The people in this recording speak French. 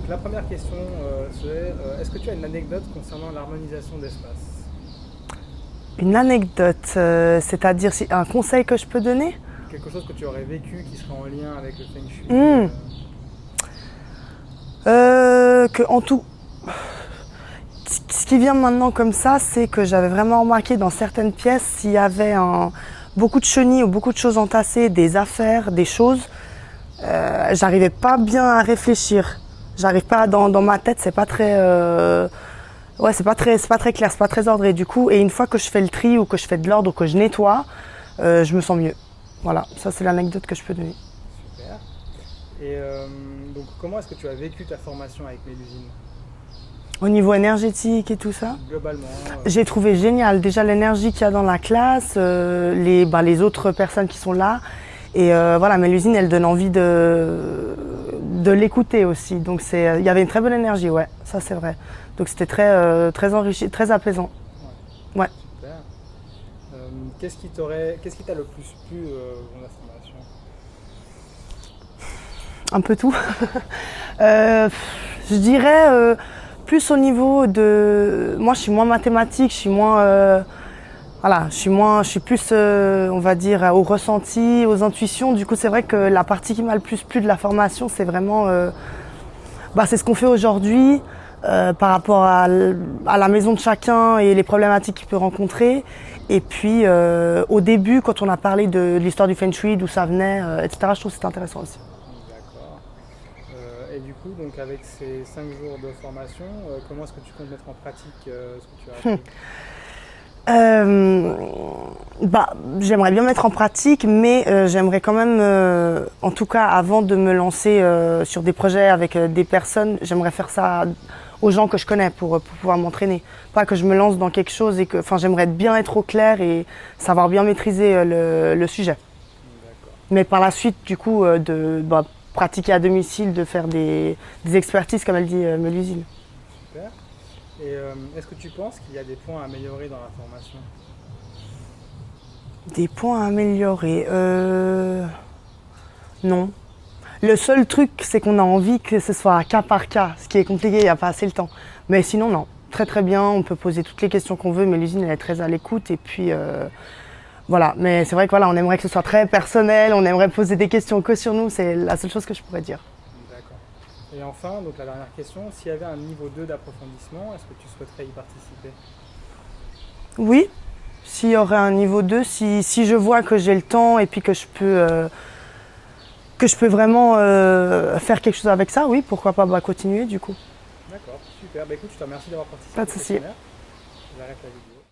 Donc la première question, c'est est-ce que tu as une anecdote concernant l'harmonisation d'espace? Une anecdote, c'est-à-dire un conseil que je peux donner? Quelque chose que tu aurais vécu qui serait en lien avec le Feng Shui Hmm. Que en tout, ce qui vient maintenant comme ça, c'est que j'avais vraiment remarqué dans certaines pièces, s'il y avait beaucoup de chenilles ou beaucoup de choses entassées, des affaires, des choses, j'arrivais pas bien à réfléchir. J'arrive pas dans ma tête, c'est pas très, ouais, c'est pas très clair, c'est pas très ordré du coup. Et une fois que je fais le tri ou que je fais de l'ordre ou que je nettoie, je me sens mieux. Voilà, ça c'est l'anecdote que je peux donner. Super. Et donc comment est-ce que tu as vécu ta formation avec Mélusine? Au niveau énergétique et tout ça, Globalement, j'ai trouvé génial déjà l'énergie qu'il y a dans la classe, les autres personnes qui sont là. Et voilà, mais l'usine, elle donne envie de l'écouter aussi. Donc il y avait une très bonne énergie, ouais, ça c'est vrai. Donc c'était très enrichi, très apaisant. ouais, Ouais, super. Qu'est-ce qui t'a le plus plu dans la formation? un peu tout. Euh, je dirais plus au niveau de. Moi, je suis moins mathématique, je suis moins. Voilà, je suis plus, on va dire, au ressenti, aux intuitions. Du coup, c'est vrai que la partie qui m'a le plus plu de la formation, c'est vraiment, c'est ce qu'on fait aujourd'hui par rapport à la maison de chacun et les problématiques qu'il peut rencontrer. Et puis, au début, quand on a parlé de l'histoire du Feng Shui, d'où ça venait, etc., je trouve que c'était intéressant aussi. D'accord. Et du coup, donc avec ces 5 jours de formation, comment est-ce que tu comptes mettre en pratique ce que tu as appris? Euh, J'aimerais bien mettre en pratique, mais j'aimerais quand même, en tout cas, avant de me lancer sur des projets avec des personnes, j'aimerais faire ça aux gens que je connais pour pouvoir m'entraîner. Pas que je me lance dans quelque chose et que, enfin, j'aimerais bien être au clair et savoir bien maîtriser le sujet. D'accord. Mais par la suite, du coup, pratiquer à domicile, de faire des expertises, comme elle dit Melusine. Super. Et est-ce que tu penses qu'il y a des points à améliorer dans la formation? Des points à améliorer. Non. Le seul truc, c'est qu'on a envie que ce soit cas par cas, ce qui est compliqué, il n'y a pas assez le temps. Mais sinon, non. Très très bien, on peut poser toutes les questions qu'on veut, mais l'usine elle est très à l'écoute et puis voilà. Mais c'est vrai que voilà, on aimerait que ce soit très personnel, on aimerait poser des questions que sur nous, c'est la seule chose que je pourrais dire. D'accord. Et enfin, donc la dernière question, s'il y avait un niveau 2 d'approfondissement, est-ce que tu souhaiterais y participer? Oui, s'il y aurait un niveau 2, si je vois que j'ai le temps et puis que je peux vraiment faire quelque chose avec ça, oui, pourquoi pas continuer du coup. D'accord, super. Bah écoute, je te remercie d'avoir Pas participé de à ce souci. questionnaire. J'arrête la vidéo.